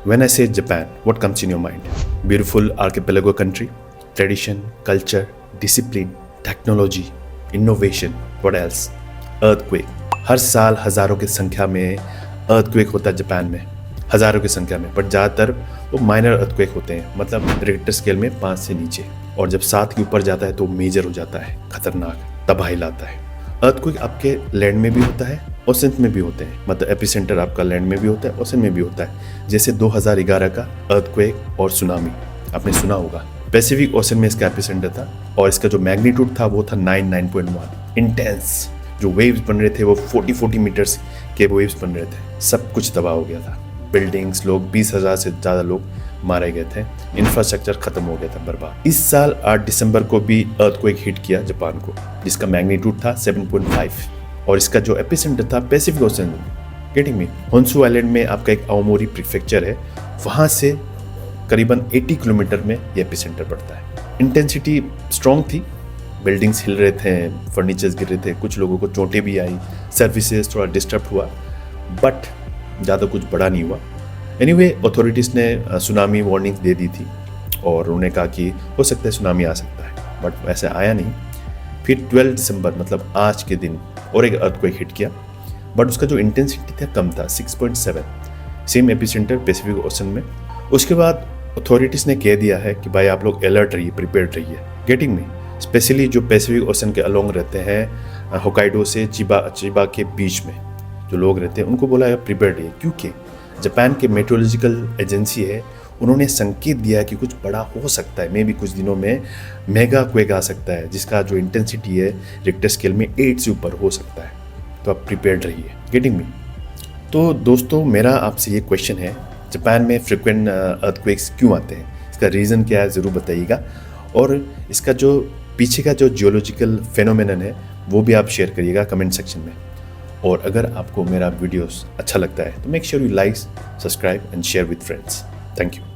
When I say Japan, what comes in your mind? Beautiful archipelago country, tradition, culture, discipline, technology, innovation. What else? Earthquake. हर साल हजारों की संख्या में earthquake होता है जापान में, हजारों की संख्या में, बट ज़्यादातर वो माइनर earthquake होते हैं, मतलब रिक्टर स्केल में 5 से नीचे, और जब 7 के ऊपर जाता है तो मेजर हो जाता है, खतरनाक, तबाही लाता है। earthquake आपके लैंड में भी होता है, ओशन में भी होते हैं, मतलब एपिसेंटर आपका लैंड में भी होता है, ओशन में भी होता है। जैसे 2011 का अर्थक्वेक और सुनामी आपने सुना होगा। पैसिफिक ओशन में इसका एपिसेंटर था और इसका जो मैग्नीट्यूड था वो था 9.1। इंटेंस जो वेव्स बन रहे थे वो 40 मीटर्स के वेव्स बन रहे थे। सब कुछ तबाह हो गया था, बिल्डिंग्स, लोग, 20,000 से ज़्यादा लोग मारे गए थे, इंफ्रास्ट्रक्चर खत्म हो गया था, बर्बाद। इस साल 8 दिसंबर को भी अर्थक्वेक हिट किया जापान को, जिसका मैग्नीट्यूड था 7.5 और इसका जो एपिसेंटर था Pacific ocean. Getting me? Honshu island में आपका एक आओमोरी प्रीफेक्चर है, वहाँ से करीबन 80 किलोमीटर में ये एपिसेंटर पड़ता है। इंटेंसिटी स्ट्रॉन्ग थी, बिल्डिंग्स हिल रहे थे, फर्नीचर्स गिर रहे थे, कुछ लोगों को चोटें भी आई, सर्विसेज थोड़ा डिस्टर्ब हुआ, बट ज़्यादा कुछ बड़ा नहीं हुआ। एनीवे, अथॉरिटीज़ ने सुनामी वार्निंग दे दी थी और उन्होंने कहा कि हो सकता है सुनामी आ सकता है, बट वैसे आया नहीं। फिर 12 दिसंबर मतलब आज के दिन और एक अर्थक्वेक हिट किया, बट उसका जो इंटेंसिटी था कम था, 6.7, सेम एपिसेंटर पैसिफिक ओशन में। उसके बाद अथॉरिटीज़ ने कह दिया है कि भाई आप लोग अलर्ट रहिए, प्रिपेयर्ड रहिए। गेटिंग में? स्पेशली जो पैसिफिक ओशन के अलोंग रहते हैं, होकाइडो से चिबा के बीच में जो लोग रहते हैं, उनको बोला है प्रिपेयर्ड रहिए, क्योंकि जापान के मेट्रोलॉजिकल एजेंसी है, उन्होंने संकेत दिया कि कुछ बड़ा हो सकता है, मे भी कुछ दिनों में मेगा क्वेक आ सकता है, जिसका जो इंटेंसिटी है रिक्टर स्केल में 8 से ऊपर हो सकता है, तो आप प्रिपेयर्ड रहिए। Getting me? तो दोस्तों, मेरा आपसे ये क्वेश्चन है, जापान में फ्रिक्वेंट अर्थक्वेक्स क्यों आते हैं? इसका रीज़न क्या है ज़रूर बताइएगा, और इसका जो पीछे का जो जियोलॉजिकल फेनोमेनन है वो भी आप शेयर करिएगा कमेंट सेक्शन में। और अगर आपको मेरा वीडियोस अच्छा लगता है तो make sure you like, subscribe and share with friends. Thank you.